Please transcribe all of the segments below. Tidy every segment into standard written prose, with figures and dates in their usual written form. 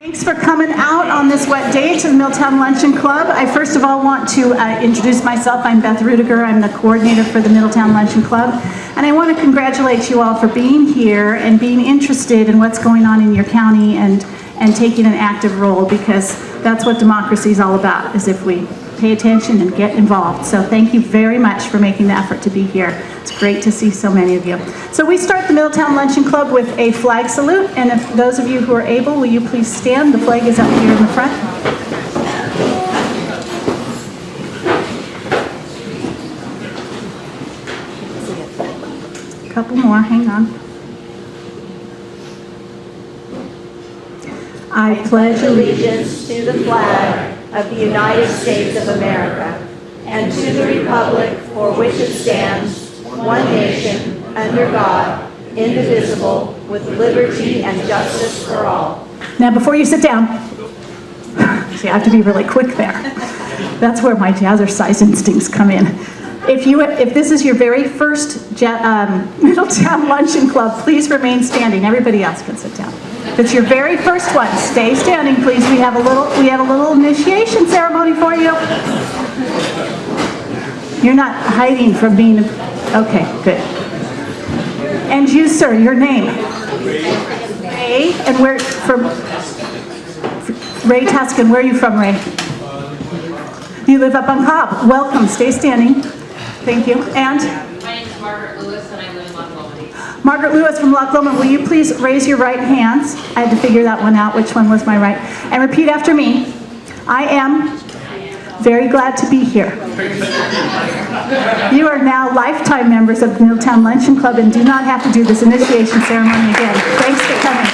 Thanks for coming out on this wet day to the Middletown Luncheon Club. I first of all want to introduce myself. I'm Beth Rudiger. I'm the coordinator for the Middletown Luncheon Club. And I want to congratulate you all for being here and being interested in what's going on in your county and taking an active role, because that's what democracy is all about, is if we pay attention and get involved. So thank you very much for making the effort to be here. It's great to see so many of you. So we start the Middletown Luncheon Club with a flag salute, and if those of you who are able, will you please stand? The flag is up here in the front. A couple more, hang on. I pledge allegiance to the flag of the United States of America and to the republic for which it stands, one nation, under God, indivisible, with liberty and justice for all. Now before you sit down, see, I have to be really quick there. That's where my jazzercise instincts come in. If this is your very first Middletown Luncheon Club, please remain standing. Everybody else can sit down. If it's your very first one, stay standing, please. We have a little initiation ceremony for you. You're not hiding from being. Okay, good. And you, sir, your name? Ray. And where from? Ray Tuscan. Where are you from, Ray? You live up on Cobb. Welcome. Stay standing. Thank you. And? My name is Margaret Lewis, and I live in Loch Lomond. Margaret Lewis from Loch Lomond, will you please raise your right hands? I had to figure that one out, which one was my right. And repeat after me. I am very glad to be here. You are now lifetime members of the Middletown Luncheon Club and do not have to do this initiation ceremony again. Thanks for coming.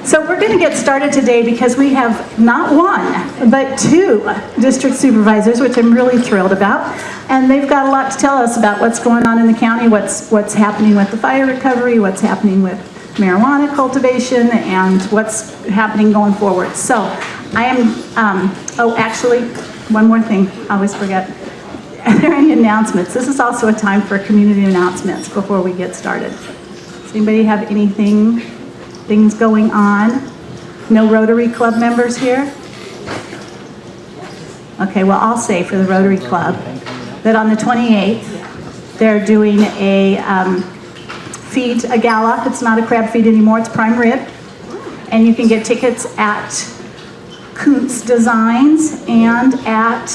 So we're going to get started today because we have not one, but two district supervisors, which I'm really thrilled about. And they've got a lot to tell us about what's going on in the county, what's happening with the fire recovery, what's happening with marijuana cultivation, and what's happening going forward. So I am, oh, actually, one more thing, I always forget. Are there any announcements? This is also a time for community announcements before we get started. Does anybody have things going on? No Rotary Club members here? Okay, well, I'll say for the Rotary Club that on the 28th, they're doing a gala. It's not a crab feed anymore, it's prime rib. And you can get tickets at Kuntz Designs and at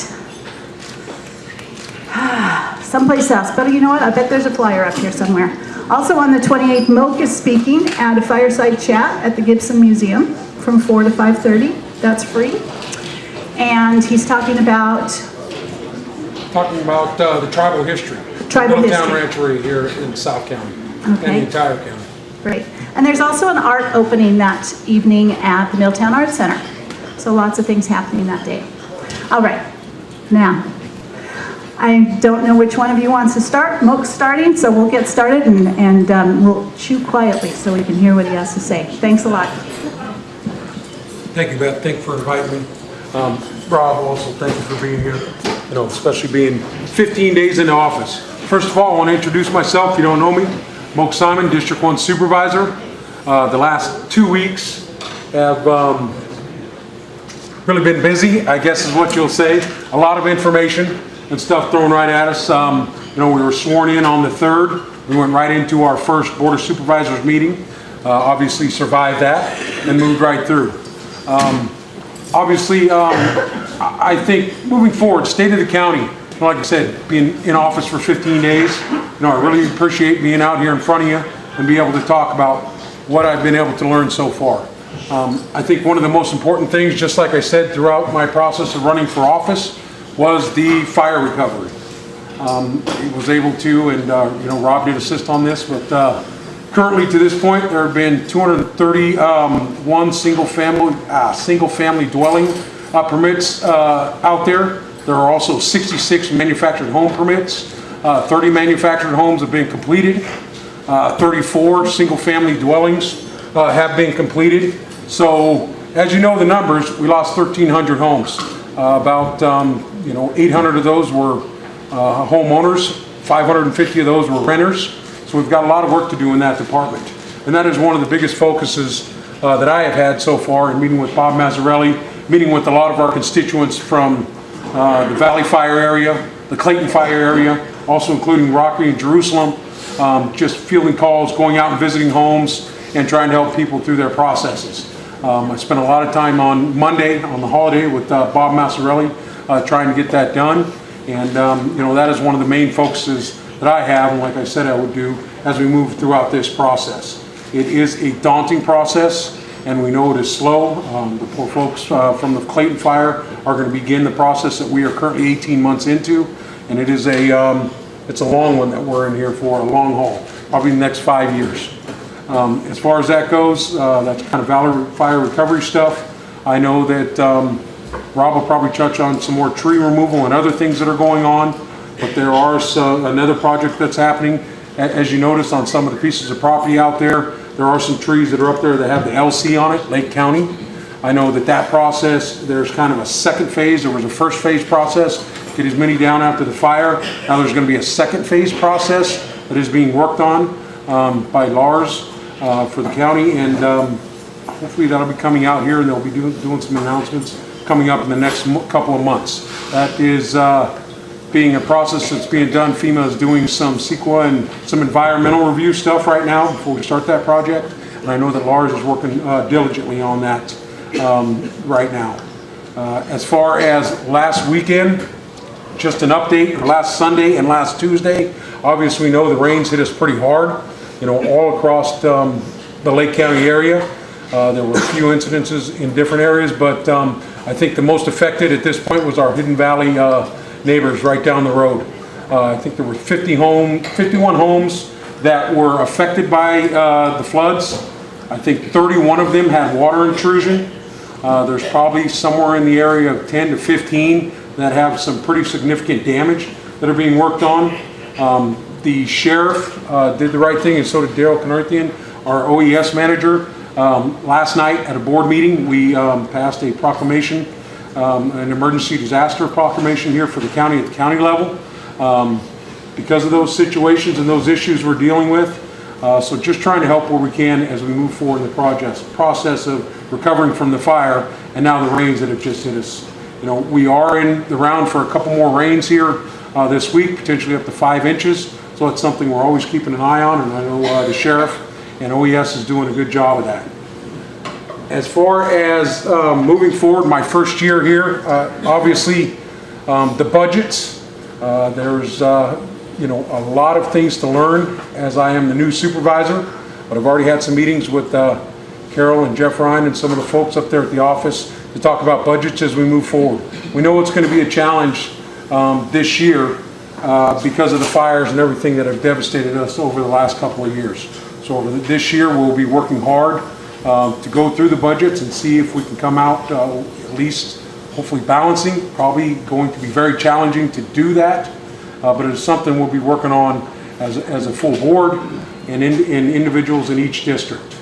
someplace else. But you know what? I bet there's a flyer up here somewhere. Also on the 28th, Moak is speaking at a fireside chat at the Gibson Museum from 4 to 5:30. That's free. And he's talking about the tribal history. Middletown Ranchery here in South County. Okay. And the entire county. Great. And there's also an art opening that evening at the Middletown Art Center. So lots of things happening that day. All right. Now, I don't know which one of you wants to start. Moak's starting, so we'll get started and we'll chew quietly so we can hear what he has to say. Thanks a lot. Thank you, Beth. Thank you for inviting me. Rob, also, thank you for being here. You know, especially being 15 days in the office. First of all, I want to introduce myself. If you don't know me, Moak Simon, District 1 Supervisor. The last 2 weeks have really been busy, I guess is what you'll say. A lot of information and stuff thrown right at us. You know, we were sworn in on the 3rd. We went right into our first Board of Supervisors meeting. Obviously survived that and moved right through. Obviously, I think moving forward, state of the county, like I said, being in office for 15 days, you know, I really appreciate being out here in front of you and be able to talk about what I've been able to learn so far. I think one of the most important things, just like I said throughout my process of running for office, was the fire recovery. He was able to, and you know, Rob did assist on this, but currently to this point, there have been 231 single-family dwelling permits out there. There are also 66 manufactured home permits. 30 manufactured homes have been completed. 34 single-family dwellings have been completed. So, as you know the numbers, we lost 1,300 homes. About 800 of those were homeowners. 550 of those were renters. So we've got a lot of work to do in that department. And that is one of the biggest focuses that I have had so far in meeting with Bob Mazzarelli, meeting with a lot of our constituents from the Valley Fire area, the Clayton Fire area, also including Rockley and Jerusalem, just fielding calls, going out and visiting homes, and trying to help people through their processes. I spent a lot of time on Monday, on the holiday, with Bob Mazzarelli, trying to get that done. And you know, that is one of the main focuses that I have, and like I said I would do, as we move throughout this process. It is a daunting process, and we know it is slow. The poor folks from the Clayton Fire are going to begin the process that we are currently 18 months into, and it is it's a long one that we're in here for, a long haul, probably the next 5 years. As far as that goes, that's kind of Valley Fire recovery stuff. I know that Rob will probably touch on some more tree removal and other things that are going on, but there are another project that's happening. As you notice on some of the pieces of property out there, there are some trees that are up there that have the LC on it, Lake County. I know that process, there's kind of a second phase. There was a first phase process, get as many down after the fire. Now there's going to be a second phase process that is being worked on by Lars for the county, and hopefully that'll be coming out here, and they'll be doing some announcements coming up in the next couple of months. That is being a process that's being done. FEMA is doing some CEQA and some environmental review stuff right now before we start that project, and I know that Lars is working diligently on that right now. As far as last weekend, just an update. Last Sunday and last Tuesday, obviously we know the rains hit us pretty hard, you know, all across the Lake County area. There were a few incidences in different areas, but I think the most affected at this point was our Hidden Valley neighbors right down the road. I think there were 51 homes that were affected by the floods. I think 31 of them had water intrusion. There's probably somewhere in the area of 10 to 15 that have some pretty significant damage that are being worked on. The sheriff did the right thing, and so did Daryl Canarthian, our OES manager. Last night at a board meeting, we passed a proclamation, an emergency disaster proclamation here for the county at the county level because of those situations and those issues we're dealing with. So just trying to help where we can as we move forward in the process of recovering from the fire and now the rains that have just hit us. You know, we are in the round for a couple more rains here this week, potentially up to 5 inches. So it's something we're always keeping an eye on, and I know the sheriff and OES is doing a good job of that. As far as moving forward, my first year here, obviously the budgets, there's you know, a lot of things to learn as I am the new supervisor, but I've already had some meetings with Carol and Jeff Ryan and some of the folks up there at the office to talk about budgets as we move forward. We know it's going to be a challenge this year because of the fires and everything that have devastated us over the last couple of years. So over this year we'll be working hard to go through the budgets and see if we can come out at least hopefully balancing. Probably going to be very challenging to do that, but it is something we'll be working on as a full board and individuals in each district.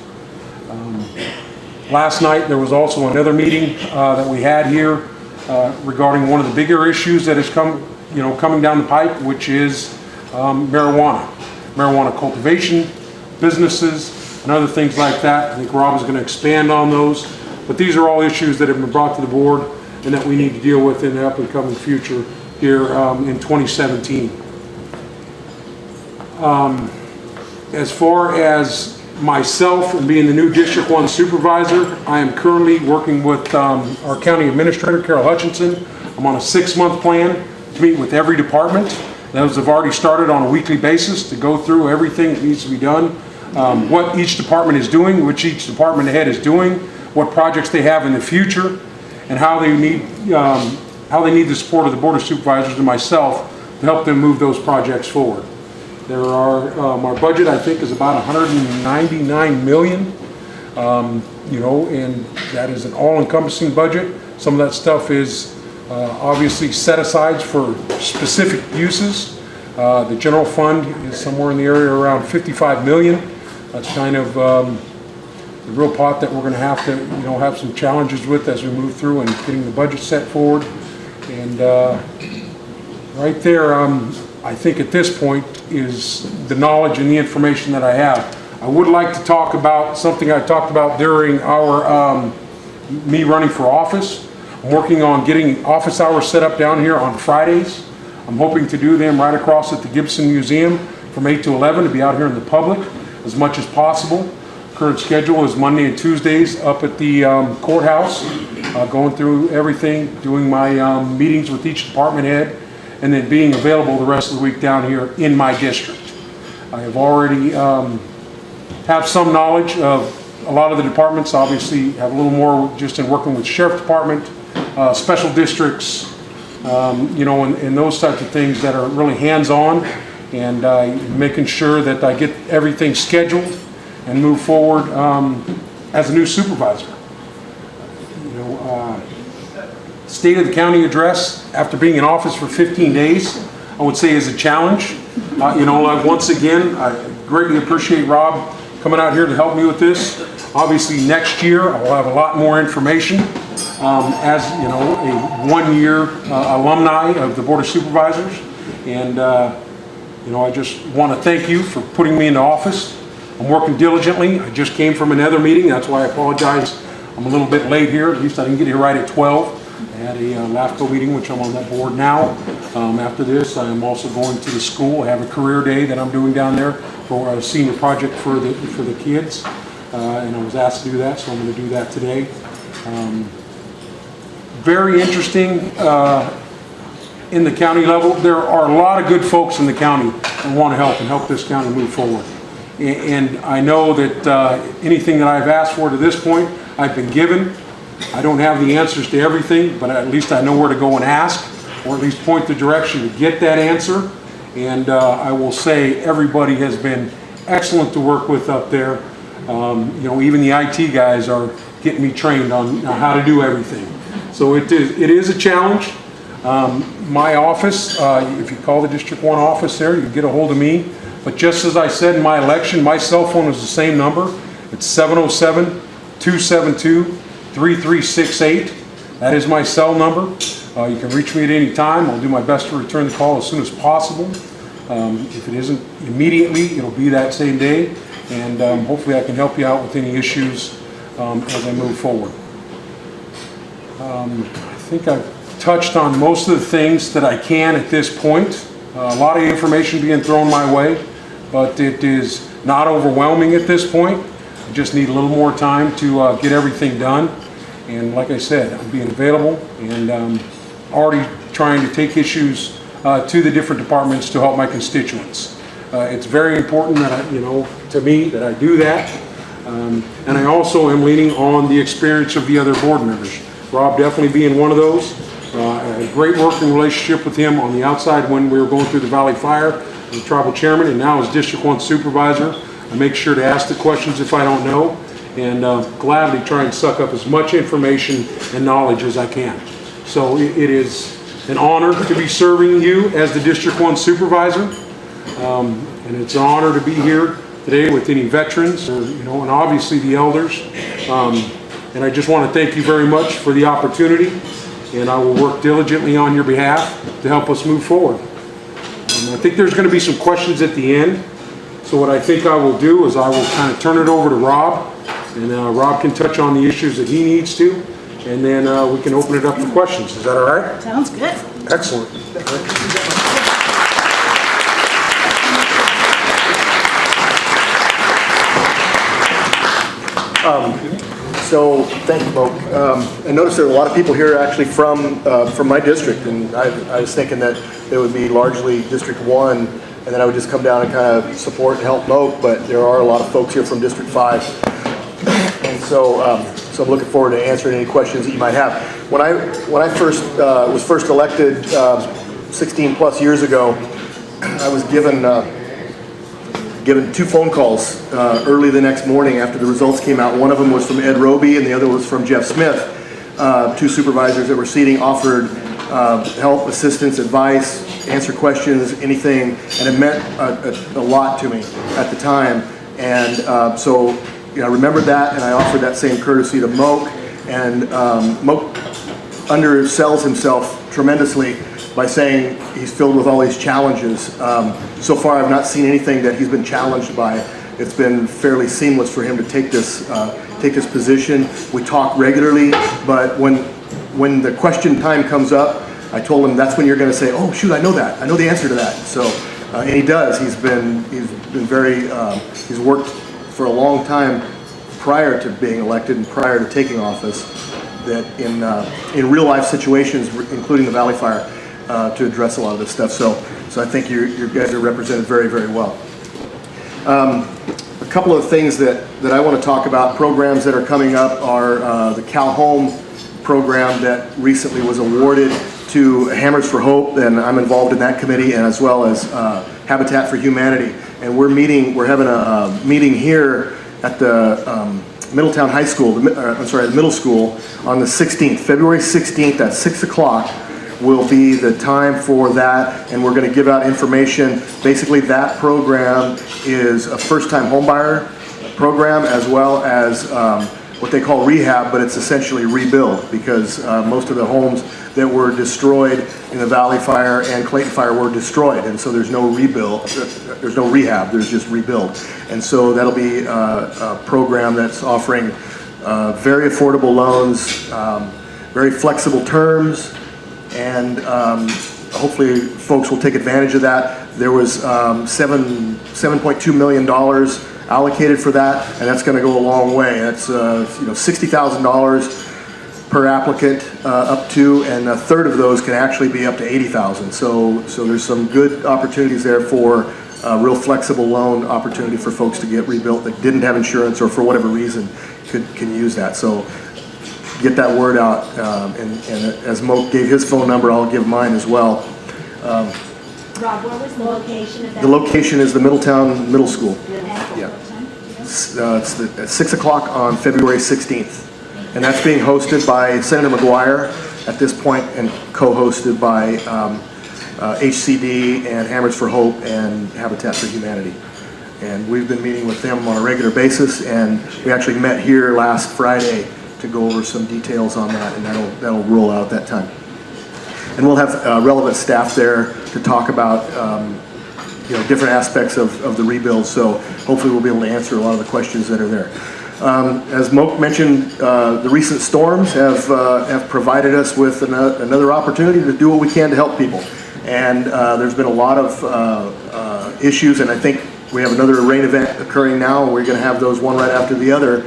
Last night there was also another meeting that we had here regarding one of the bigger issues that has coming down the pipe, which is marijuana cultivation, businesses, and other things like that. I think Rob is going to expand on those, but these are all issues that have been brought to the board and that we need to deal with in the up and coming future here in 2017. As far as myself and being the new District 1 supervisor, I am currently working with our county administrator, Carol Hutchinson. I'm on a 6-month plan to meet with every department. Those have already started on a weekly basis to go through everything that needs to be done, what each department is doing, which each department head is doing, what projects they have in the future, and how they need the support of the Board of Supervisors and myself to help them move those projects forward. There are, our budget I think is about $199 million, you know, and that is an all-encompassing budget. Some of that stuff is obviously set aside for specific uses. The general fund is somewhere in the area around $55 million. That's kind of the real pot that we're going to have to, you know, have some challenges with as we move through and getting the budget set forward. And right there, I think at this point is the knowledge and the information that I have. I would like to talk about something I talked about during our me running for office. I'm working on getting office hours set up down here on Fridays. I'm hoping to do them right across at the Gibson Museum from 8 to 11 to be out here in the public as much as possible. Current schedule is Monday and Tuesdays up at the courthouse, going through everything, doing my meetings with each department head, and then being available the rest of the week down here in my district. I have already have some knowledge of a lot of the departments, obviously have a little more just in working with the Sheriff Department, special districts, you know, and those types of things that are really hands-on, and making sure that I get everything scheduled and move forward as a new supervisor. You know, State of the County address after being in office for 15 days, I would say is a challenge. You know, like once again, I greatly appreciate Rob coming out here to help me with this. Obviously next year I will have a lot more information as, you know, a one-year alumni of the Board of Supervisors. And you know, I just want to thank you for putting me into office. I'm working diligently. I just came from another meeting. That's why I apologize. I'm a little bit late here. At least I didn't get here right at 12. I had a LAFCO meeting, which I'm on that board now. After this, I am also going to the school. I have a career day that I'm doing down there for a senior project for the kids. And I was asked to do that, so I'm going to do that today. Very interesting in the county level. There are a lot of good folks in the county that want to help this county move forward. And I know that anything that I've asked for to this point, I've been given. I don't have the answers to everything, but at least I know where to go and ask, or at least point the direction to get that answer. And I will say everybody has been excellent to work with up there. You know, even the IT guys are getting me trained on how to do everything. So it is a challenge. My office, if you call the District 1 office there, you can get a hold of me. But just as I said in my election, my cell phone is the same number. It's 707-272-3368. That is my cell number. You can reach me at any time. I'll do my best to return the call as soon as possible. If it isn't immediately, it'll be that same day. And hopefully I can help you out with any issues as I move forward. I think I've touched on most of the things that I can at this point. A lot of information being thrown my way, but it is not overwhelming at this point. I just need a little more time to get everything done. And like I said, I'm being available and already trying to take issues to the different departments to help my constituents. It's very important that to me that I do that. And I also am leaning on the experience of the other board members. Rob definitely being one of those. I had a great working relationship with him on the outside when we were going through the Valley Fire as the tribal chairman, and now as District 1 supervisor. I make sure to ask the questions if I don't know, and gladly try and suck up as much information and knowledge as I can. So it is an honor to be serving you as the District 1 supervisor, and it's an honor to be here today with any veterans, or, and obviously the elders. And I just want to thank you very much for the opportunity, and I will work diligently on your behalf to help us move forward. I think there's going to be some questions at the end, so what I think I will do is I will kind of turn it over to Rob, and Rob can touch on the issues that he needs to, and then we can open it up for questions. Is that all right? Sounds good. Excellent. So thank you, Mo. I noticed there are a lot of people here actually from my district, and I was thinking that it would be largely District 1, and then I would just come down and kind of support and help Mo, but there are a lot of folks here from District 5. And so I'm looking forward to answering any questions that you might have. When I was first elected 16 plus years ago, I was given 2 phone calls early the next morning after the results came out. One of them was from Ed Roby and the other was from Jeff Smith. 2 supervisors that were seating offered help, assistance, advice, answer questions, anything, and it meant a lot to me at the time. And so I remembered that, and I offered that same courtesy to Moak. And Moak undersells himself tremendously by saying he's filled with all these challenges. So far, I've not seen anything that he's been challenged by. It's been fairly seamless for him to take this position. We talk regularly, but when the question time comes up, I told him that's when you're going to say, "Oh shoot, I know that. I know the answer to that." So, and he does. He's been very. He's worked for a long time prior to being elected and prior to taking office, that in real life situations, including the Valley Fire, to address a lot of this stuff. So I think you guys are represented very, very well. A couple of things that I want to talk about, programs that are coming up, are the Cal Home program that recently was awarded to Hammers for Hope, and I'm involved in that committee, and as well as Habitat for Humanity. And we're having a meeting here at the Middletown High School, the middle school, on the 16th, February 16th at 6 o'clock will be the time for that, and we're going to give out information. Basically, that program is a first-time homebuyer program, as well as what they call rehab, but it's essentially rebuild, because most of the homes that were destroyed in the Valley Fire and Clayton Fire were destroyed, and so there's no rebuild, there's no rehab, there's just rebuild. And so that'll be a program that's offering very affordable loans, very flexible terms, and hopefully folks will take advantage of that. There was $7.2 million allocated for that, and that's going to go a long way. That's $60,000 per applicant up to, and a third of those can actually be up to $80,000. So there's some good opportunities there for a real flexible loan opportunity for folks to get rebuilt that didn't have insurance or for whatever reason can use that. So get that word out, and as Mo gave his phone number, I'll give mine as well. Rob, where was the location of that? The location is the Middletown Middle School. Yeah. It's at 6 o'clock on February 16th. And that's being hosted by Senator McGuire at this point, and co-hosted by HCD and Hammers for Hope and Habitat for Humanity. And we've been meeting with them on a regular basis, and we actually met here last Friday to go over some details on that, and that'll roll out at that time. And we'll have relevant staff there to talk about different aspects of the rebuild, so hopefully we'll be able to answer a lot of the questions that are there. As Moak mentioned, the recent storms have provided us with another opportunity to do what we can to help people. And there's been a lot of issues, and I think we have another rain event occurring now, and we're going to have those one right after the other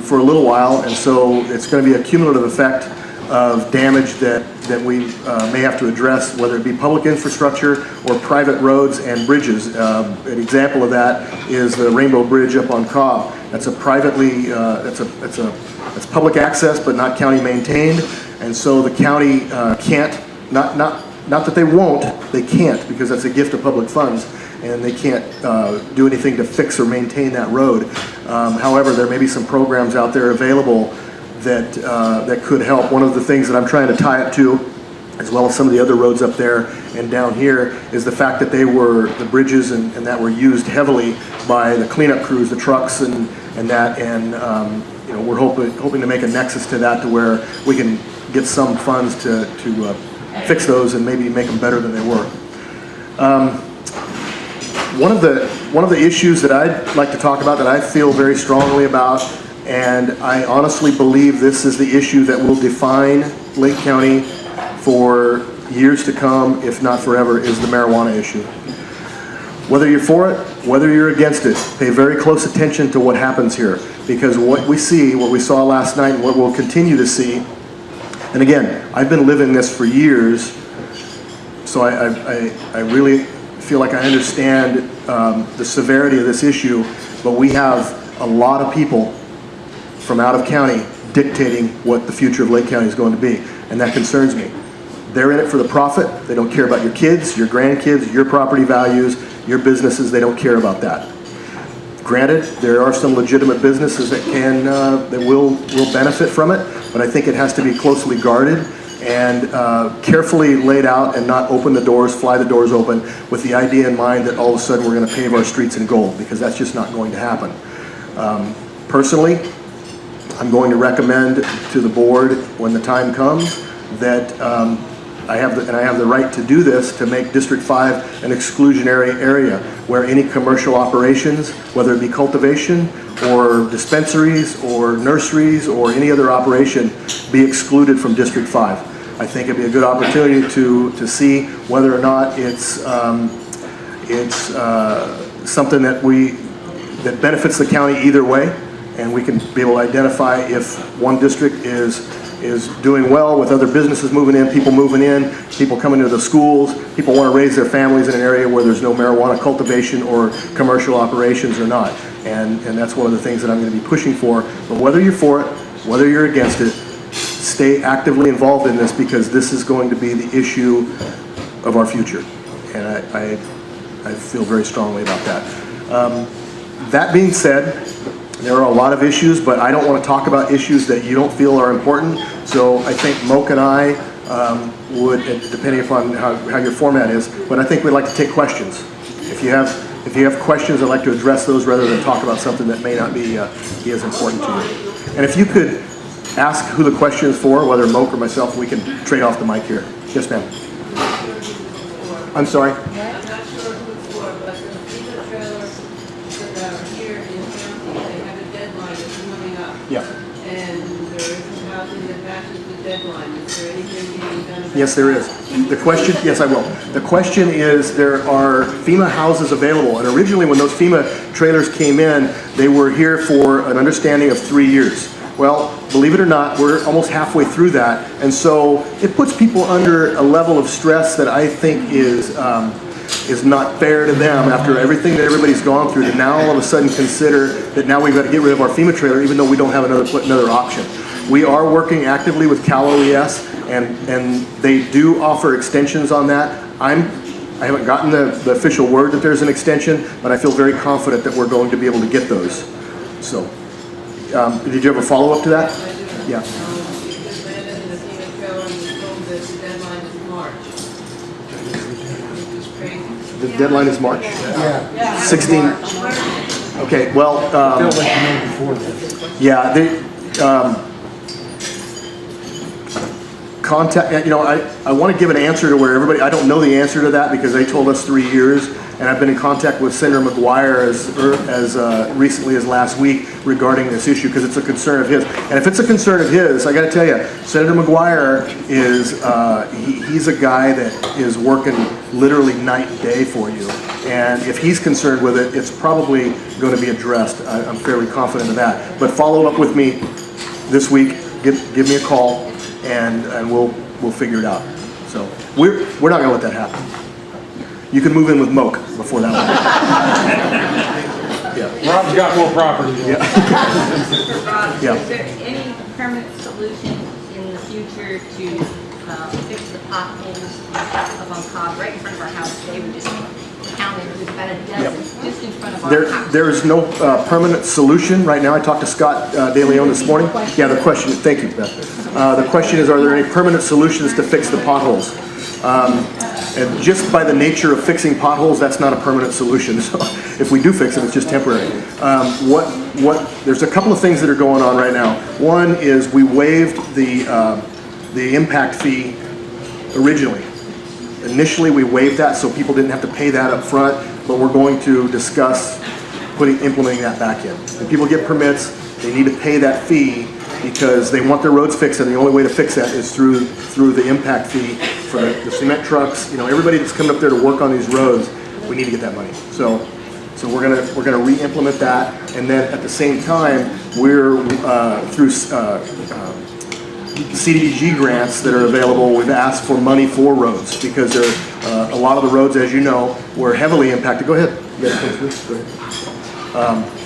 for a little while. And so it's going to be a cumulative effect of damage that we may have to address, whether it be public infrastructure or private roads and bridges. An example of that is the Rainbow Bridge up on Cobb. That's a privately, it's public access, but not county maintained, and so the county can't, not that they won't, they can't, because that's a gift of public funds, and they can't do anything to fix or maintain that road. However, there may be some programs out there available that could help. One of the things that I'm trying to tie it to, as well as some of the other roads up there and down here, is the fact that the bridges and that were used heavily by the cleanup crews, the trucks and that, and we're hoping to make a nexus to that, to where we can get some funds to fix those and maybe make them better than they were. One of the issues that I'd like to talk about, that I feel very strongly about, and I honestly believe this is the issue that will define Lake County for years to come, if not forever, is the marijuana issue. Whether you're for it, whether you're against it, pay very close attention to what happens here, because what we saw last night, and what we'll continue to see, and again, I've been living this for years, so I really feel like I understand the severity of this issue, but we have a lot of people from out of county dictating what the future of Lake County is going to be, and that concerns me. They're in it for the profit. They don't care about your kids, your grandkids, your property values, your businesses. They don't care about that. Granted, there are some legitimate businesses that will benefit from it, but I think it has to be closely guarded and carefully laid out, and not open the doors, fly the doors open, with the idea in mind that all of a sudden we're going to pave our streets in gold, because that's just not going to happen. Personally, I'm going to recommend to the board, when the time comes, that I have the right to do this, to make District 5 an exclusionary area where any commercial operations, whether it be cultivation or dispensaries or nurseries or any other operation, be excluded from District 5. I think it'd be a good opportunity to see whether or not it's something that benefits the county either way, and we can be able to identify if one district is doing well with other businesses moving in, people coming to the schools, people want to raise their families in an area where there's no marijuana cultivation or commercial operations or not. And that's one of the things that I'm going to be pushing for. But whether you're for it, whether you're against it, stay actively involved in this, because this is going to be the issue of our future. And I feel very strongly about that. That being said, there are a lot of issues, but I don't want to talk about issues that you don't feel are important. So I think Moke and I would, depending upon how your format is, but I think we'd like to take questions. If you have questions, I'd like to address those rather than talk about something that may not be as important to you. And if you could ask who the question is for, whether Moke or myself, we can trade off the mic here. Yes, ma'am. I'm sorry. I'm not sure who it's for, but the FEMA trailers that are here in county, they have a deadline that's coming up. Yeah. And there isn't housing that matches the deadline. Is there anything being done about Yes, there is. The question, yes, I will. The question is, there are FEMA houses available, and originally when those FEMA trailers came in, they were here for an understanding of 3 years. Well, believe it or not, we're almost halfway through that, and so it puts people under a level of stress that I think is not fair to them after everything that everybody's gone through, to now all of a sudden consider that now we've got to get rid of our FEMA trailer even though we don't have another option. We are working actively with Cal OES, and they do offer extensions on that. I haven't gotten the official word that there's an extension, but I feel very confident that we're going to be able to get those. So, did you have a follow-up to that? Yeah. You just landed in a FEMA trailer and you told that the deadline is March. Which is crazy. The deadline is March? Yeah. 16. Okay, well, yeah, they, contact, you know, I want to give an answer to where everybody, I don't know the answer to that because they told us 3 years, and I've been in contact with Senator McGuire as recently as last week regarding this issue because it's a concern of his. And if it's a concern of his, I got to tell you, Senator McGuire is, he's a guy that is working literally night and day for you. And if he's concerned with it, it's probably going to be addressed. I'm fairly confident of that. But follow up with me this week, give me a call, and we'll figure it out. So we're not going to let that happen. You can move in with Moke before that one. Yeah. Rob's got more property. Yeah. Mr. Rob, Yeah. is there any permanent solution in the future to fix the potholes up on Cobb right in front of our house? They were just counted, there's about a dozen just in front of our house. There is no permanent solution right now. I talked to Scott De Leon this morning. Yeah, the question, thank you, Beth. The question is, are there any permanent solutions to fix the potholes? And just by the nature of fixing potholes, that's not a permanent solution. So if we do fix it, it's just temporary. There's a couple of things that are going on right now. One is we waived the impact fee originally. Initially, we waived that so people didn't have to pay that up front, but we're going to discuss implementing that back in. When people get permits, they need to pay that fee because they want their roads fixed, and the only way to fix that is through the impact fee for the cement trucks. You know, everybody that's coming up there to work on these roads, we need to get that money. So we're gonna re-implement that, and then at the same time, we're through CDBG grants that are available. We've asked for money for roads because a lot of the roads, as you know, were heavily impacted. Go ahead. You guys come through. Go ahead.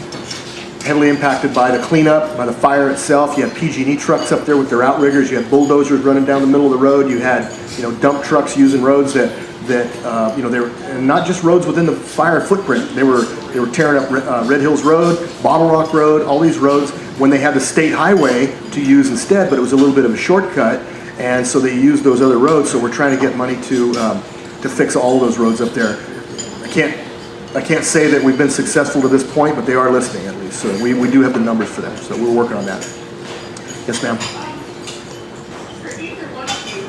Heavily impacted by the cleanup, by the fire itself. You had PG&E trucks up there with their outriggers. You had bulldozers running down the middle of the road. You had, dump trucks using roads that they were, and not just roads within the fire footprint. They were tearing up Red Hills Road, Bottle Rock Road, all these roads when they had the state highway to use instead, but it was a little bit of a shortcut, and so they used those other roads. So we're trying to get money to fix all of those roads up there. I can't say that we've been successful to this point, but they are listening at least. So we do have the numbers for them. So we're working on that. Yes, ma'am. For either one of you,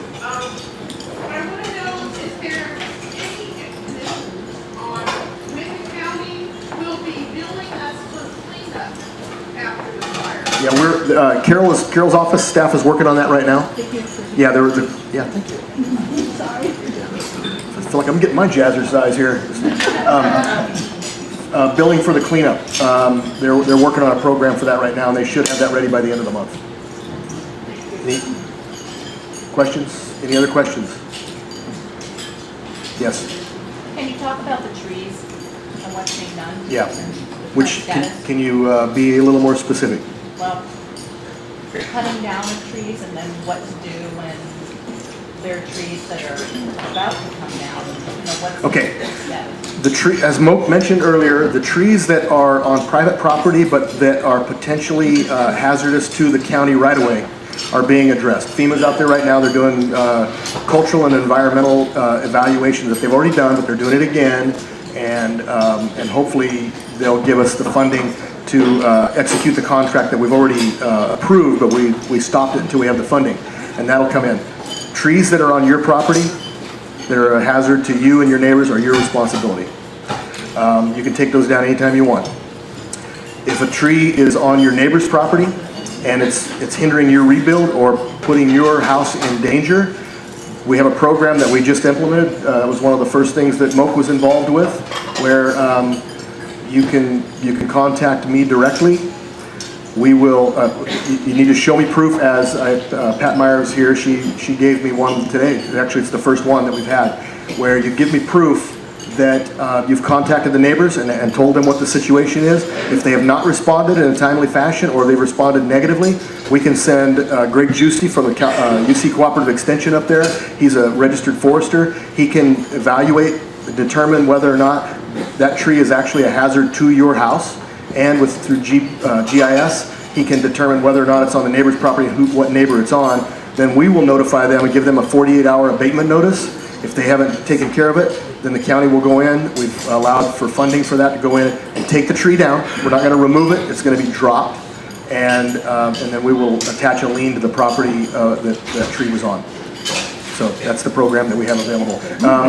Carol's office staff is working on that right now. Yeah, thank you. I feel like I'm getting my jazzercise here. Billing for the cleanup. They're working on a program for that right now, and they should have that ready by the end of the month. Any questions? Any other questions? Yes. Can you talk about the trees and what's being done? Yeah. Which Status? can you be a little more specific? Well, cutting down the trees and then what to do when there are trees that are about to come down. What's Okay. the status? The tree, as Moke mentioned earlier, the trees that are on private property but that are potentially hazardous to the county right away are being addressed. FEMA's out there right now. They're doing cultural and environmental evaluations that they've already done, but they're doing it again, and hopefully they'll give us the funding to execute the contract that we've already approved, but we stopped it until we have the funding, and that'll come in. Trees that are on your property that are a hazard to you and your neighbors are your responsibility. You can take those down anytime you want. If a tree is on your neighbor's property and it's hindering your rebuild or putting your house in danger, we have a program that we just implemented. It was one of the first things that Moke was involved with, where you can contact me directly. We will, you need to show me proof, as Pat Myers here, she gave me one today. Actually, it's the first one that we've had, where you give me proof that you've contacted the neighbors and told them what the situation is. If they have not responded in a timely fashion or they've responded negatively, we can send Greg Juicy from the UC Cooperative Extension up there. He's a registered forester. He can evaluate, determine whether or not that tree is actually a hazard to your house. And through GIS, he can determine whether or not it's on the neighbor's property and what neighbor it's on. Then we will notify them and give them a 48-hour abatement notice. If they haven't taken care of it, then the county will go in. We've allowed for funding for that to go in and take the tree down. We're not going to remove it. It's going to be dropped. And then we will attach a lien to the property that tree was on. So that's the program that we have available.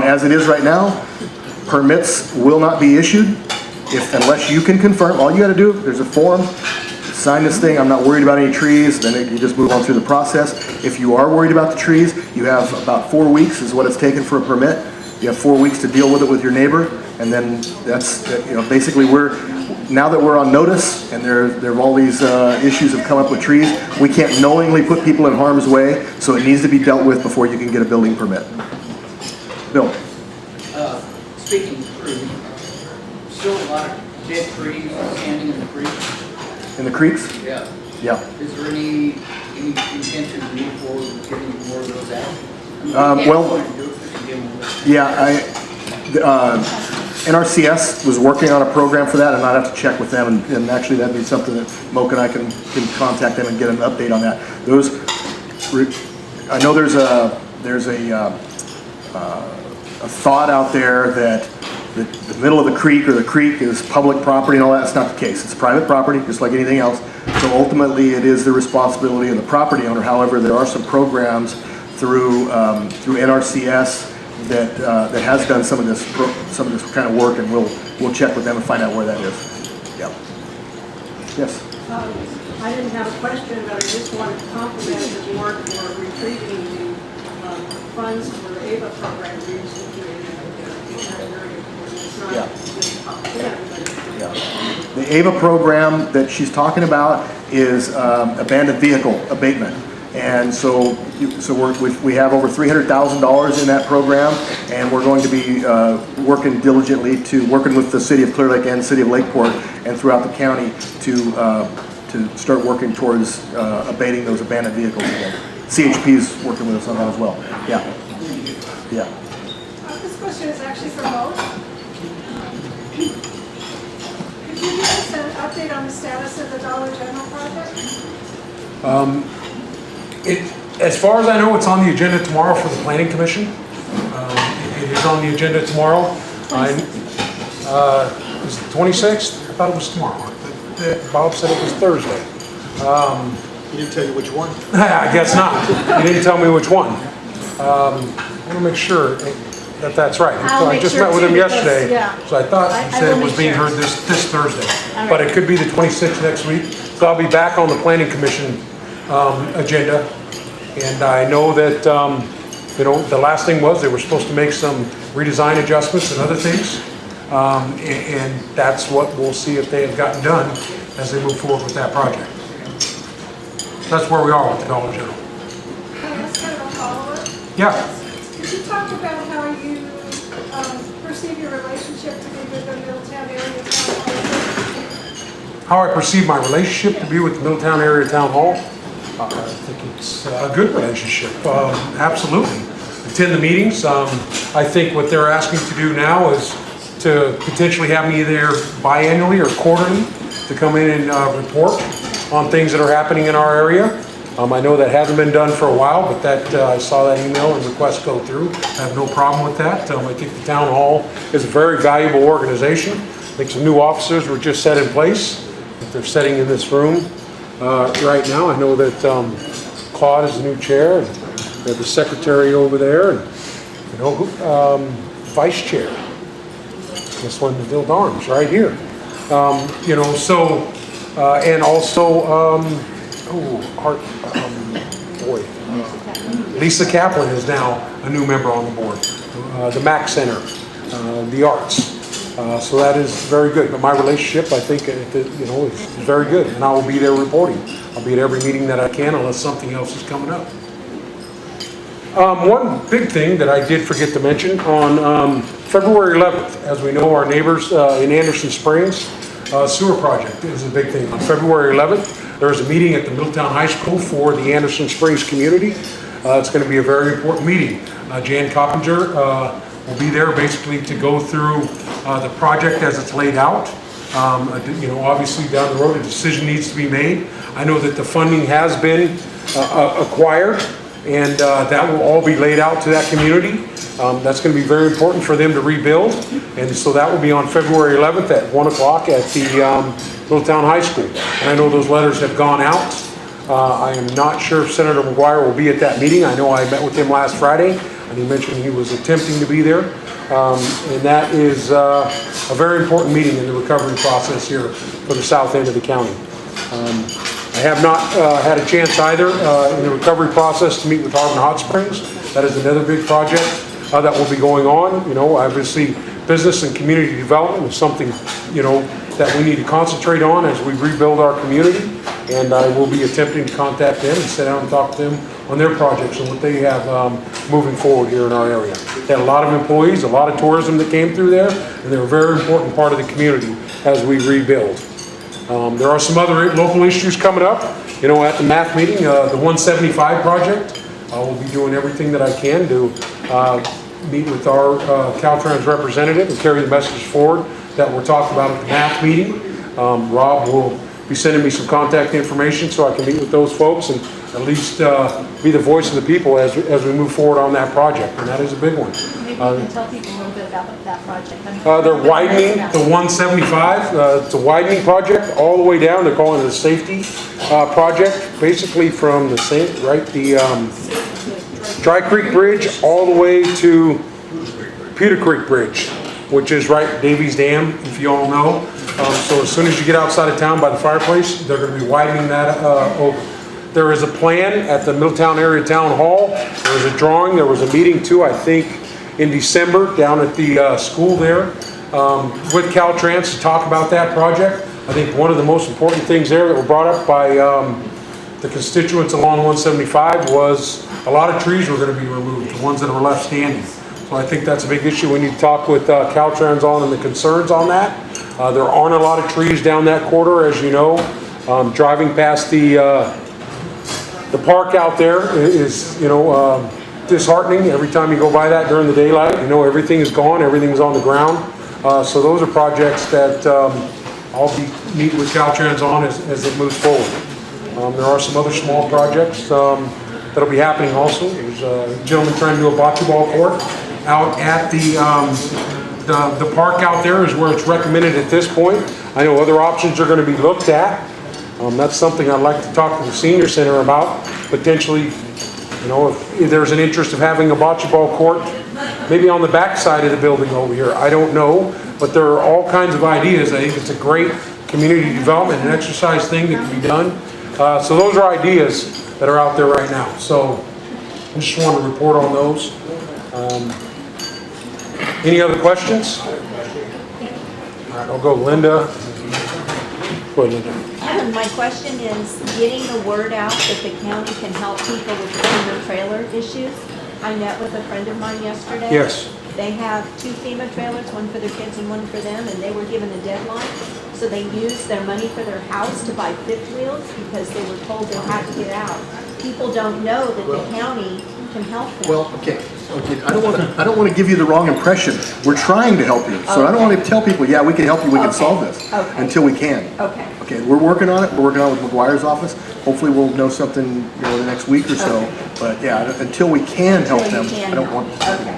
As it is right now, permits will not be issued unless you can confirm. All you got to do, there's a form, sign this thing, I'm not worried about any trees, then you just move on through the process. If you are worried about the trees, you have about 4 weeks is what it's taken for a permit. You have 4 weeks to deal with it with your neighbor, and then that's, basically now that we're on notice and there are all these issues have come up with trees, we can't knowingly put people in harm's way, so it needs to be dealt with before you can get a building permit. Bill. Speaking of trees, still a lot of dead trees standing in the creeks. In the creeks? Yeah. Yeah. Is there any intention to move forward with getting more of those out? NRCS was working on a program for that, and I'd have to check with them, and actually that'd be something that Moke and I can contact them and get an update on that. I know there's a thought out there that the middle of the creek or the creek is public property and all that. That's not the case. It's private property, just like anything else. So ultimately, it is the responsibility of the property owner. However, there are some programs through NRCS that has done some of this kind of work, and we'll check with them and find out where that is. Yeah. Yes. I didn't have a question, but I just wanted to compliment the board for retrieving the funds for the AVA program recently. Yeah. The AVA program that she's talking about is abandoned vehicle abatement. And so we have over $300,000 in that program, and we're going to be working diligently working with the City of Clear Lake and City of Lakeport and throughout the county to start working towards abating those abandoned vehicles again. CHP is working with us on that as well. Yeah. Yeah. This question is actually for both. Could you give us an update on the status of the Dollar General project? As far as I know, it's on the agenda tomorrow for the Planning Commission. It is on the agenda tomorrow. Is it 26th? I thought it was tomorrow. Bob said it was Thursday. He didn't tell you which one? I guess not. He didn't tell me which one. I want to make sure. That's right. I'll So I make just sure met with too, him because, yesterday. yeah. So I thought I he said will it was make being sure. heard this Thursday. All But right. it could be the 26th next week. So I'll be back on the planning commission agenda. And I know that, you know, the last thing was they were supposed to make some redesign adjustments and other things. And that's what we'll see if they have gotten done as they move forward with that project. That's where we are with the Dollar General. That's kind of a follow-up. Yeah. Could you talk about how you perceive your relationship to be with the Middletown area town hall? How I perceive my relationship to be with the Middletown Area Town Hall? I think it's a good relationship, absolutely. Attend the meetings. I think what they're asking to do now is to potentially have me there biannually or quarterly to come in and report on things that are happening in our area. I know that hasn't been done for a while, but that I saw that email and request go through. I have no problem with that. I think the town hall is a very valuable organization. I think some new officers were just set in place. They're sitting in this room right now. I know that Claude is the new chair, and we have the secretary over there, and you know, vice chair. This one, Bill Darms, right here. You know, so and also. Lisa Kaplan is now a new member on the board. The Mac Center, the arts. So that is very good. But my relationship, I think, you know, is very good. And I will be there reporting. I'll be at every meeting that I can unless something else is coming up. One big thing that I did forget to mention, on February 11th, as we know, our neighbors in Anderson Springs, sewer project is a big thing. On February 11th, there is a meeting at the Middletown High School for the Anderson Springs community. It's going to be a very important meeting. Jan Coppinger will be there basically to go through the project as it's laid out. You know, obviously down the road a decision needs to be made. I know that the funding has been acquired, and that will all be laid out to that community. That's going to be very important for them to rebuild, and so that will be on February 11th at 1 o'clock at the Middletown High School. And I know those letters have gone out. I am not sure if Senator McGuire will be at that meeting. I know I met with him last Friday, and he mentioned he was attempting to be there. And that is a very important meeting in the recovery process here for the south end of the county. I have not had a chance either in the recovery process to meet with Harbin Hot Springs. That is another big project that will be going on. You know, obviously business and community development is something, you know, that we need to concentrate on as we rebuild our community. And I will be attempting to contact them and sit down and talk to them on their projects and what they have moving forward here in our area. They had a lot of employees, a lot of tourism that came through there, and they're a very important part of the community as we rebuild. There are some other local issues coming up. You know, at the math meeting, the 175 project, I will be doing everything that I can to meet with our Caltrans representative and carry the message forward that we're talking about at the math meeting. Rob will be sending me some contact information so I can meet with those folks and at least be the voice of the people as we move forward on that project, and that is a big one. Maybe you can tell people a little bit about that project. They're widening the 175. It's a widening project all the way down. They're calling it a safety project, basically from the Dry Creek Bridge all the way to Peter Creek Bridge, which is right Davies Dam, if you all know. So as soon as you get outside of town by the fireplace, they're going to be widening that over. There is a plan at the Middletown Area Town Hall. There was a drawing. There was a meeting too, I think, in December down at the school there with Caltrans to talk about that project. I think one of the most important things there that were brought up by the constituents along 175 was a lot of trees were going to be removed, the ones that were left standing. So I think that's a big issue we need to talk with Caltrans on and the concerns on that. There aren't a lot of trees down that corridor, as you know. Driving past the park out there is, you know, disheartening. Every time you go by that during the daylight, you know everything is gone, everything's on the ground. So those are projects that I'll be meeting with Caltrans on as it moves forward. There are some other small projects that'll be happening also. There's a gentleman trying to do a bocce ball court out at the park out there is where it's recommended at this point. I know other options are going to be looked at. That's something I'd like to talk to the senior center about. Potentially, you know, if there's an interest of having a bocce ball court maybe on the back side of the building over here. I don't know, but there are all kinds of ideas. I think it's a great community development and exercise thing that can be done. So those are ideas that are out there right now. So I just want to report on those. Any other questions? All right, I'll go Linda. Go ahead, Linda. My question is getting the word out that the county can help people with FEMA trailer issues. I met with a friend of mine yesterday. Yes. They have 2 FEMA trailers, one for their kids and one for them, and they were given a deadline. So they used their money for their house to buy fifth wheels because they were told they had to get out. People don't know that the county can help them. Well, okay. I don't want to give you the wrong impression. We're trying to help you. So I don't want to tell people, yeah, we can help you, we can solve this. Until we can. Okay. Okay, we're working on it. We're working on it with McGuire's office. Hopefully we'll know something, in the next week or so. But yeah, until we can help them, I don't want to. Okay.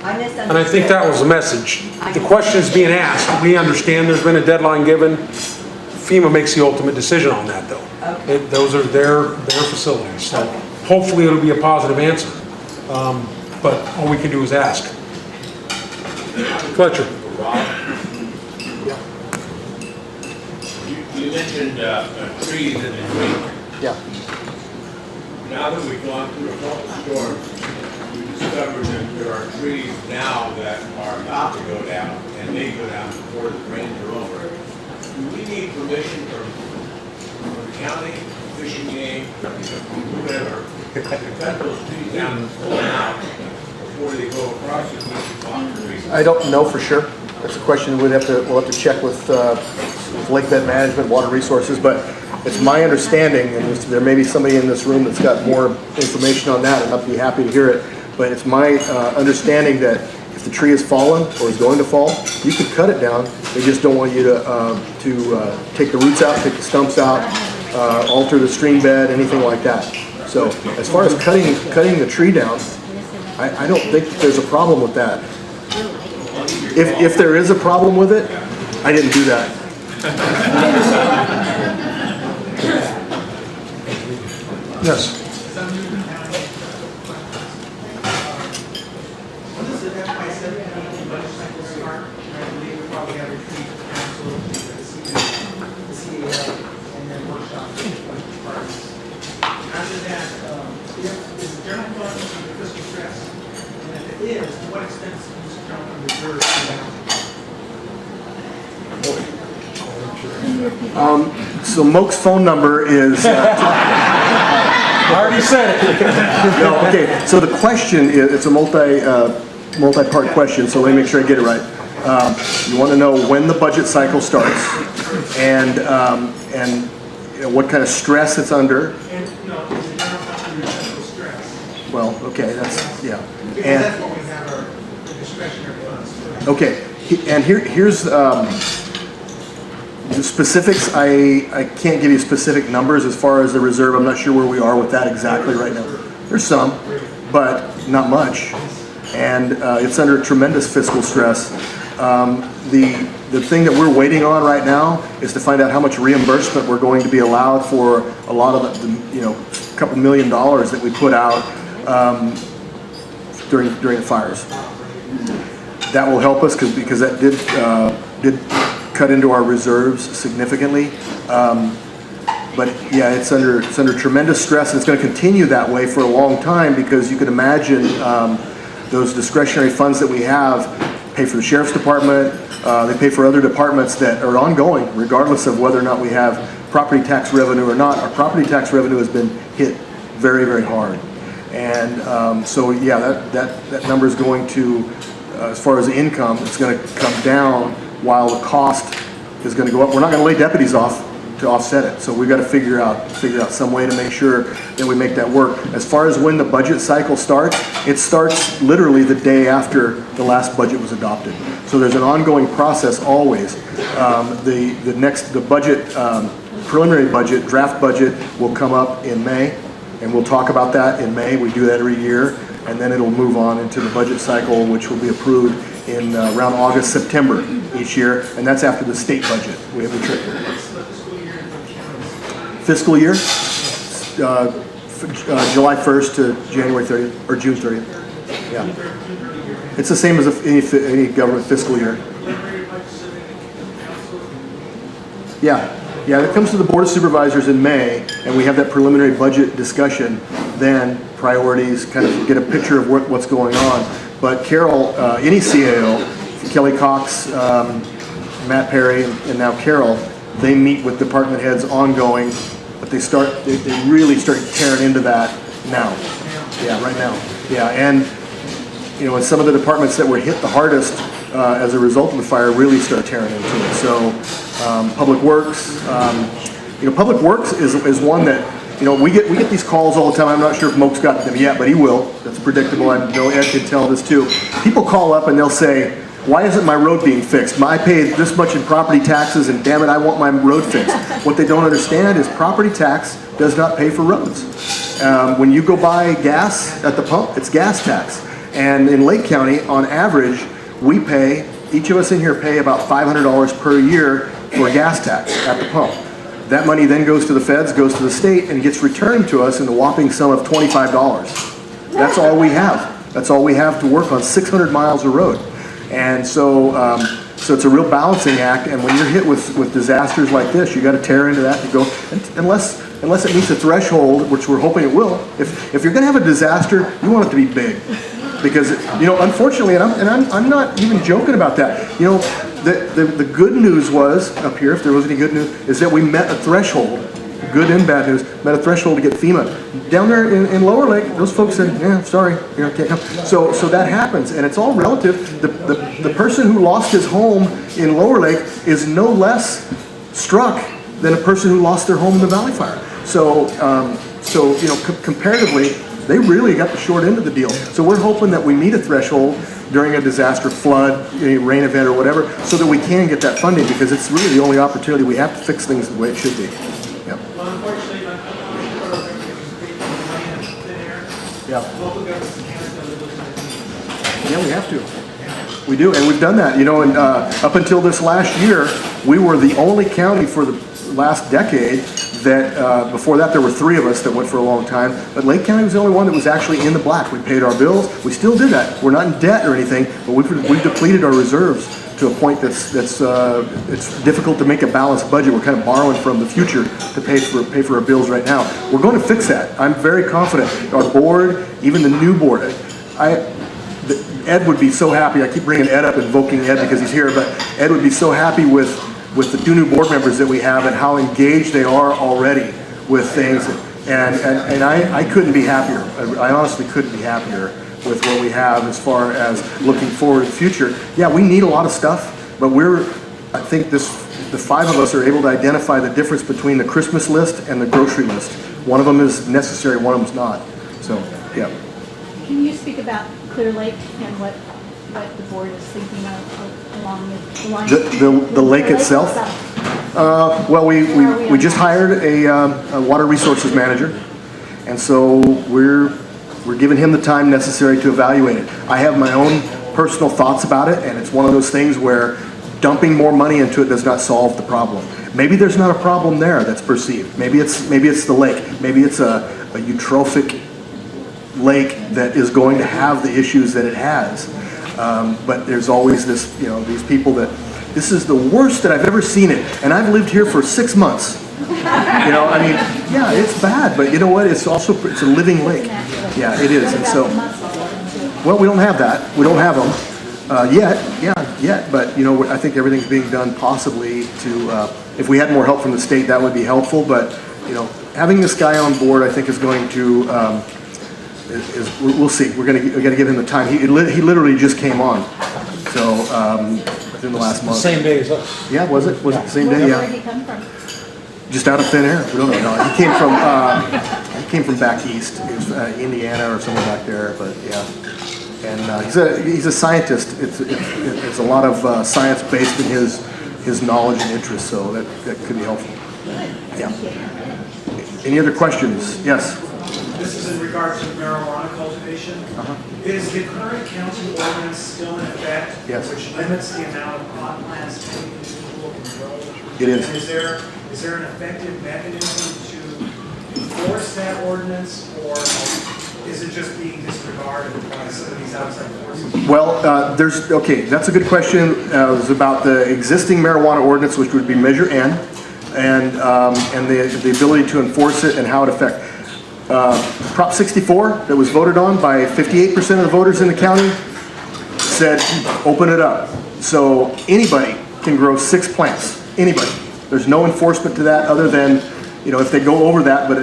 I misunderstood. And I think that was the message. The question is being asked. We understand there's been a deadline given. FEMA makes the ultimate decision on that, though. Okay. Those are their facilities. So hopefully it'll be a positive answer. But all we can do is ask. Fletcher. You mentioned trees in the creek. Yeah. Now that we've gone through a couple storms, we discovered that there are trees now that are about to go down, and may go down before the rains are over. Do we need permission from the county, fishing game, whoever, to cut those trees down and pull them out before they go across the trees? I don't know for sure. That's a question we'll have to check with lake bed management, water resources, but it's my understanding, and there may be somebody in this room that's got more information on that, and I'd be happy to hear it, but it's my understanding that if the tree has fallen or is going to fall, you can cut it down. They just don't want you to take the roots out, take the stumps out, alter the stream bed, anything like that. So as far as cutting the tree down, I don't think there's a problem with that. If there is a problem with it, I didn't do that. Yes. When does the FY17 budget cycle start? I believe we probably have a retreat for council, the CAO, and then workshop for the budget departments. After that, is the general fund under fiscal stress? And if it is, to what extent is the general fund reserved for that? So Moke's phone number is... I already said it. No, okay, so the question is, it's a multi-part question, so let me make sure I get it right. You want to know when the budget cycle starts and what kind of stress it's under. And, no, is the general fund under fiscal stress? Well, okay, that's, yeah. Because that's what we have our discretionary funds for. Okay, and here's the specifics. I can't give you specific numbers as far as the reserve. I'm not sure where we are with that exactly right now. There's some, but not much. And it's under tremendous fiscal stress. The thing that we're waiting on right now is to find out how much reimbursement we're going to be allowed for a lot of the a couple $1 million that we put out during the fires. That will help us because that did cut into our reserves significantly. But yeah, it's under tremendous stress, and it's going to continue that way for a long time because you can imagine those discretionary funds that we have pay for the sheriff's department, they pay for other departments that are ongoing regardless of whether or not we have property tax revenue or not. Our property tax revenue has been hit very, very hard. And so yeah, that number is going to, as far as the income, it's going to come down while the cost is going to go up. We're not going to lay deputies off to offset it. So we've got to figure out some way to make sure that we make that work. As far as when the budget cycle starts, it starts literally the day after the last budget was adopted. So there's an ongoing process always. The budget, preliminary budget, draft budget will come up in May, and we'll talk about that in May. We do that every year, and then it'll move on into the budget cycle, which will be approved in around August, September each year, and that's after the state budget. We have a trip. Fiscal year, July 1st to January 30th or June 30th. Yeah. It's the same as any government fiscal year. Yeah, it comes to the Board of Supervisors in May, and we have that preliminary budget discussion, then priorities, kind of get a picture of what's going on. But Carol, any CAO, Kelly Cox, Matt Perry, and now Carol, they meet with department heads ongoing, but they really start tearing into that now. Yeah, right now. Yeah, and and some of the departments that were hit the hardest as a result of the fire really start tearing into it. So Public Works, Public Works is one that, we get these calls all the time. I'm not sure if Moke's got them yet, but he will. That's predictable. I know Ed can tell this too. People call up and they'll say, why isn't my road being fixed? I paid this much in property taxes and damn it, I want my road fixed. What they don't understand is property tax does not pay for roads. When you go buy gas at the pump, it's gas tax. And in Lake County, on average, each of us in here pay about $500 per year for gas tax at the pump. That money then goes to the feds, goes to the state, and gets returned to us in the whopping sum of $25. That's all we have. That's all we have to work on 600 miles of road. And so it's a real balancing act, and when you're hit with disasters like this, you got to tear into that to go, unless it meets a threshold, which we're hoping it will. If you're going to have a disaster, you want it to be big. Because, unfortunately, and I'm not even joking about that, the good news was, up here, if there was any good news, is that we met a threshold, good and bad news, met a threshold to get FEMA. Down there in Lower Lake, those folks said, yeah, sorry, can't come. So that happens, and it's all relative. The person who lost his home in Lower Lake is no less struck than a person who lost their home in the Valley Fire. So comparatively, they really got the short end of the deal. So we're hoping that we meet a threshold during a disaster, flood, rain event, or whatever, so that we can get that funding, because it's really the only opportunity we have to fix things the way it should be. Yep. Well, unfortunately, I'm not sure if we can money in thin air. Yeah. Local governments in Canada live with Yeah, we have to. We do, and we've done that. And up until this last year, we were the only county for the last decade that, before that there were 3 of us that went for a long time, but Lake County was the only one that was actually in the black. We paid our bills. We still did that. We're not in debt or anything, but we've depleted our reserves to a point that's it's difficult to make a balanced budget. We're kind of borrowing from the future to pay for our bills right now. We're going to fix that. I'm very confident. Our board, even the new board, Ed would be so happy. I keep bringing Ed up, invoking Ed because he's here, but Ed would be so happy with the 2 new board members that we have and how engaged they are already with things. And I couldn't be happier. I honestly couldn't be happier with what we have as far as looking forward to the future. Yeah, we need a lot of stuff, but I think the 5 of us are able to identify the difference between the Christmas list and the grocery list. One of them is necessary, one of them is not. So, yeah. Can you speak about Clear Lake and what the board is thinking of along the line? The lake itself? Well, we just hired a water resources manager, and so we're giving him the time necessary to evaluate it. I have my own personal thoughts about it, and it's one of those things where dumping more money into it does not solve the problem. Maybe there's not a problem there that's perceived. Maybe it's the lake. Maybe it's a eutrophic lake that is going to have the issues that it has. But there's always this, these people that, this is the worst that I've ever seen it, and I've lived here for 6 months. Yeah, it's bad, but you know what? It's a living lake. Yeah, it is. And so, well, we don't have that. We don't have them yet. But I think everything's being done possibly to. If we had more help from the state, that would be helpful. But having this guy on board, I think, is going to. We'll see. We got to give him the time. He literally just came on. So within the last month. Same day as us. Yeah, was it? Was it the same day? Yeah. Where did he come from? Just out of thin air. We don't know. No, he came from back east. He was Indiana or somewhere back there. But yeah, and he's a scientist. It's a lot of science based in his knowledge and interest. So that could be helpful. Yeah. Any other questions? Yes. This is in regards to marijuana cultivation. Is the current county ordinance still in effect? Yes. Which limits the amount of pot plants any individual can grow? It is. And is there an effective mechanism to enforce that ordinance, or is it just being disregarded by some of these outside forces? Well, okay, that's a good question. It was about the existing marijuana ordinance, which would be Measure N, and the ability to enforce it and how it affects. Prop 64 that was voted on by 58% of the voters in the county said, open it up. So anybody can grow 6 plants, anybody. There's no enforcement to that other than, if they go over that, but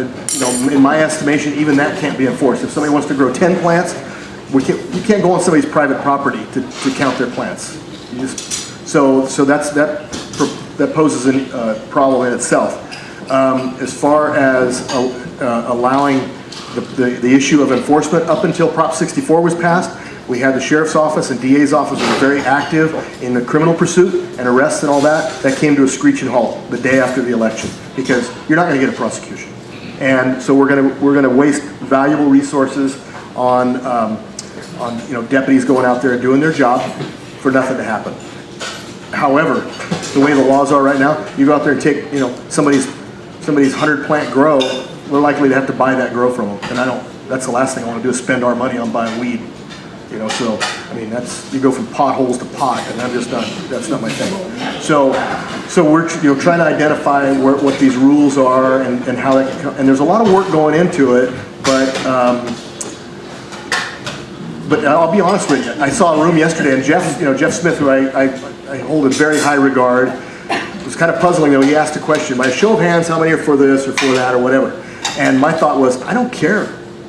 in my estimation, even that can't be enforced. If somebody wants to grow 10 plants, you can't go on somebody's private property to count their plants. So that poses a problem in itself. As far as allowing the issue of enforcement, up until Prop 64 was passed, we had the Sheriff's Office and DA's Office were very active in the criminal pursuit and arrests and all that. That came to a screeching halt the day after the election because you're not going to get a prosecution. And so we're going to waste valuable resources on deputies going out there and doing their job for nothing to happen. However, the way the laws are right now, you go out there and take somebody's 100 plant grow, we're likely to have to buy that grow from them, and that's the last thing I want to do is spend our money on buying weed. So I mean you go from potholes to pot, and that's not my thing. So we're trying to identify what these rules are and how that and there's a lot of work going into it, but I'll be honest with you. I saw a room yesterday, and Jeff Smith, who I hold in very high regard, it was kind of puzzling though. He asked a question, by a show of hands, how many are for this or for that or whatever? And my thought was, I don't care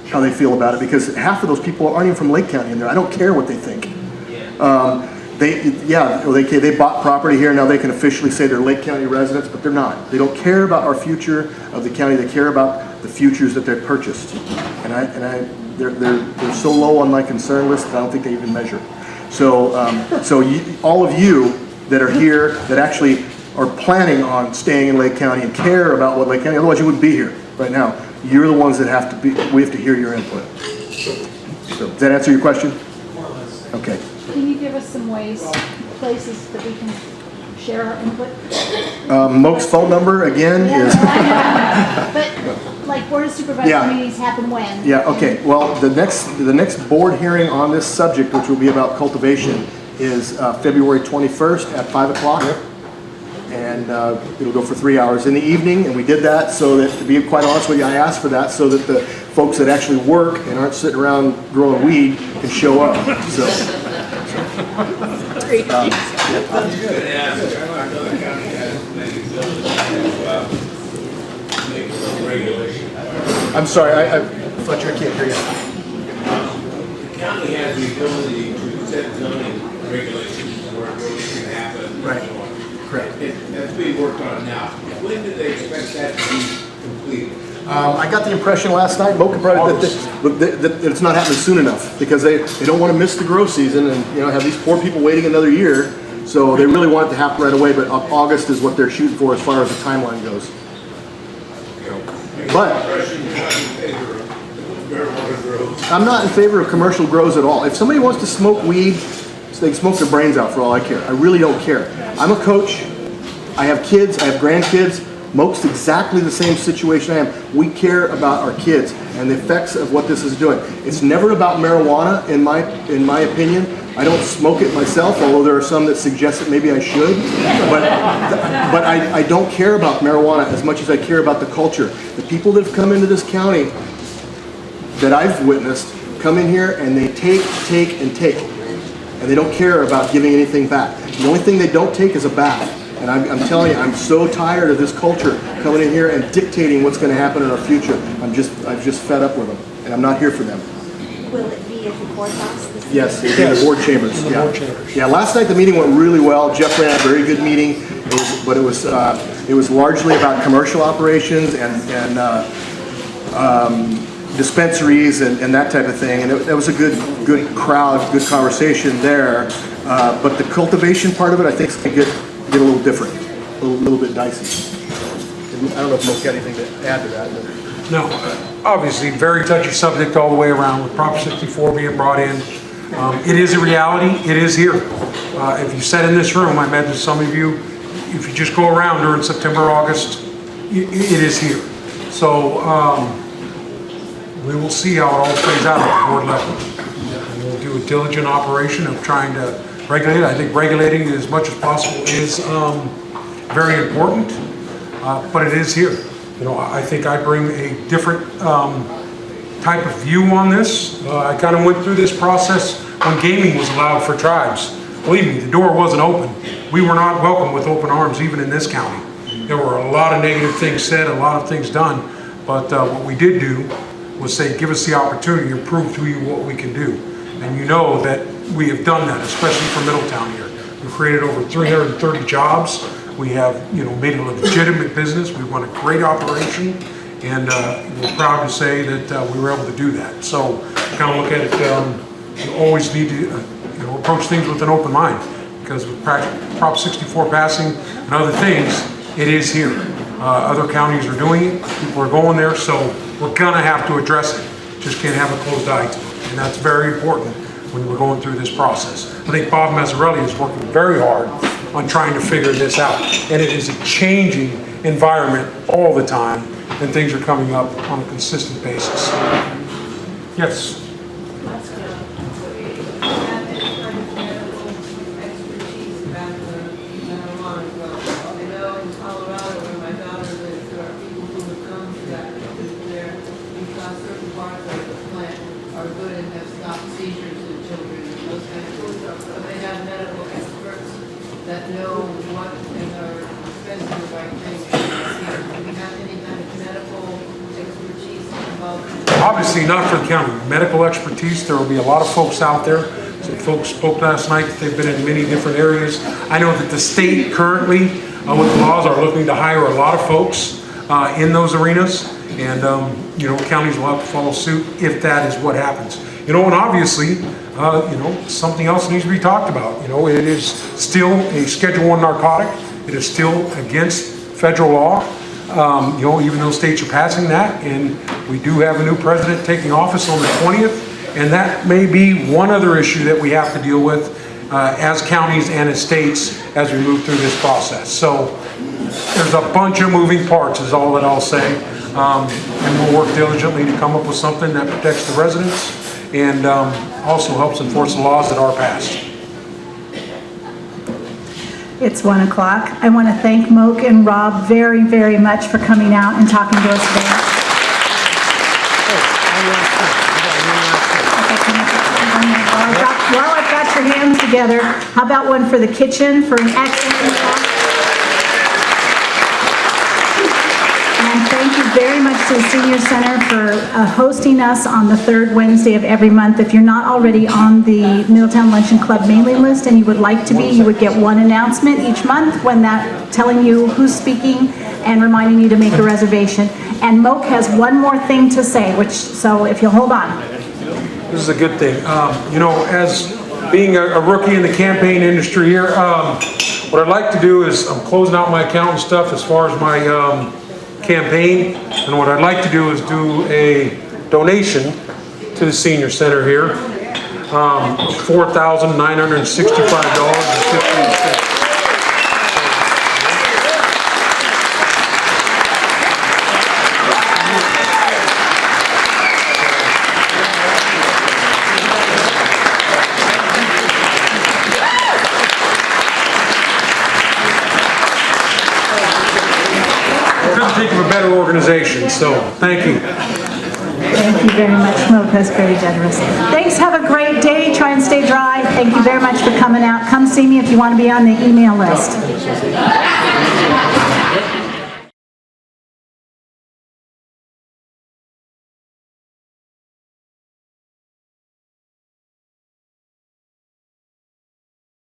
how they feel about it because half of those people aren't even from Lake County in there. I don't care what they think. They bought property here, now they can officially say they're Lake County residents, but they're not. They don't care about our future of the county. They care about the futures that they've purchased. They're so low on my concern list that I don't think they even measure. So all of you that are here that actually are planning on staying in Lake County and care about what Lake County, otherwise you wouldn't be here right now. You're the ones that we have to hear your input. So, does that answer your question? More or less. Okay. Can you give us some places that we can share our input? Moak's phone number again is. But like Board of Supervisor meetings happen when? Yeah. Okay. Well, the next board hearing on this subject, which will be about cultivation, is February 21st at 5 o'clock. And it'll go for 3 hours in the evening, and we did that so that, to be quite honest with you, I asked for that so that the folks that actually work and aren't sitting around growing weed can show up. So. I'm sorry, I Fletcher, I can't hear you. The county has the ability to set zoning regulations where growth can happen. Right. Correct. That's being worked on now. When do they expect that to be completed? I got the impression last night, Mocha brought it, that it's not happening soon enough because they don't want to miss the grow season and have these poor people waiting another year. So they really want it to happen right away, but August is what they're shooting for as far as the timeline goes. But I'm not in favor of commercial grows at all. If somebody wants to smoke weed, they can smoke their brains out for all I care. I really don't care. I'm a coach. I have kids. I have grandkids. Moak's exactly the same situation I am. We care about our kids and the effects of what this is doing. It's never about marijuana, in my opinion. I don't smoke it myself, although there are some that suggest that maybe I should. But I don't care about marijuana as much as I care about the culture. The people that have come into this county that I've witnessed come in here and they take, and take. And they don't care about giving anything back. The only thing they don't take is a bath. And I'm telling you, I'm so tired of this culture coming in here and dictating what's going to happen in our future. I'm just fed up with them, and I'm not here for them. Will it be at the courthouse? Yes, in the board chambers. Yeah. Last night the meeting went really well. Jeff ran a very good meeting, but it was largely about commercial operations and dispensaries and that type of thing. And it was a good crowd, good conversation there. But the cultivation part of it, I think, is going to get a little different, a little bit dicey. I don't know if Mo's got anything to add to that. But. No, obviously very touchy subject all the way around with Prop 64 being brought in. It is a reality. It is here. If you sat in this room, I met with some of you. If you just go around during September, August, it is here. So we will see how it all plays out at the board level. And we'll do a diligent operation of trying to regulate it. I think regulating it as much as possible is very important, but it is here. You know, I think I bring a different type of view on this. I kind of went through this process when gaming was allowed for tribes. Believe me, the door wasn't open. We were not welcome with open arms, even in this county. There were a lot of negative things said, a lot of things done, but what we did do was say, give us the opportunity to prove to you what we can do. And you know that we have done that, especially for Middletown here. We've created over 330 jobs. We have, you know, made a legitimate business. We run a great operation, and we're proud to say that we were able to do that. So kind of look at it, you always need to you know, approach things with an open mind, because with Prop 64 passing and other things, it is here. Other counties are doing it, people are going there, so we're gonna have to address it. Just can't have a closed eye to it, and that's very important when we're going through this process. I think Bob Mazzarelli is working very hard on trying to figure this out, and it is a changing environment all the time, and things are coming up on a consistent basis. Yes? that know what and are spending the right things. Do we have any kind of medical expertise involved? Obviously not for the county. Medical expertise, there will be a lot of folks out there. Some folks spoke last night that they've been in many different areas. I know that the state currently, with the laws, are looking to hire a lot of folks in those arenas. And, you know, counties will have to follow suit if that is what happens. You know, and obviously, you know, something else needs to be talked about. You know, it is still a Schedule I narcotic. It is still against federal law. You know, even though states are passing that, and we do have a new president taking office on the 20th, and that may be one other issue that we have to deal with as counties and as states as we move through this process. So there's a bunch of moving parts is all that I'll say, and we'll work diligently to come up with something that protects the residents and also helps enforce the laws that are passed. It's 1 o'clock. I want to thank Moke and Rob very, very much for coming out and talking to us today. While I've got your hands together, how about one for the kitchen for an excellent job? And thank you very much to the Senior Center for hosting us on the third Wednesday of every month. If you're not already on the Middletown Luncheon Club mailing list and you would like to be, you would get one announcement each month when that telling you who's speaking and reminding you to make a reservation. And Moke has one more thing to say, so if you'll hold on. This is a good thing. You know, as being a rookie in the campaign industry here, what I'd like to do is I'm closing out my account and stuff as far as my campaign, and what I'd like to do is do a donation to the Senior Center here, $4,965.15. Think of a better organization, so thank you. Thank you very much, Moke. That's very generous. Thanks. Have a great day. Try and stay dry. Thank you very much for coming out. Come see me if you want to be on the email list.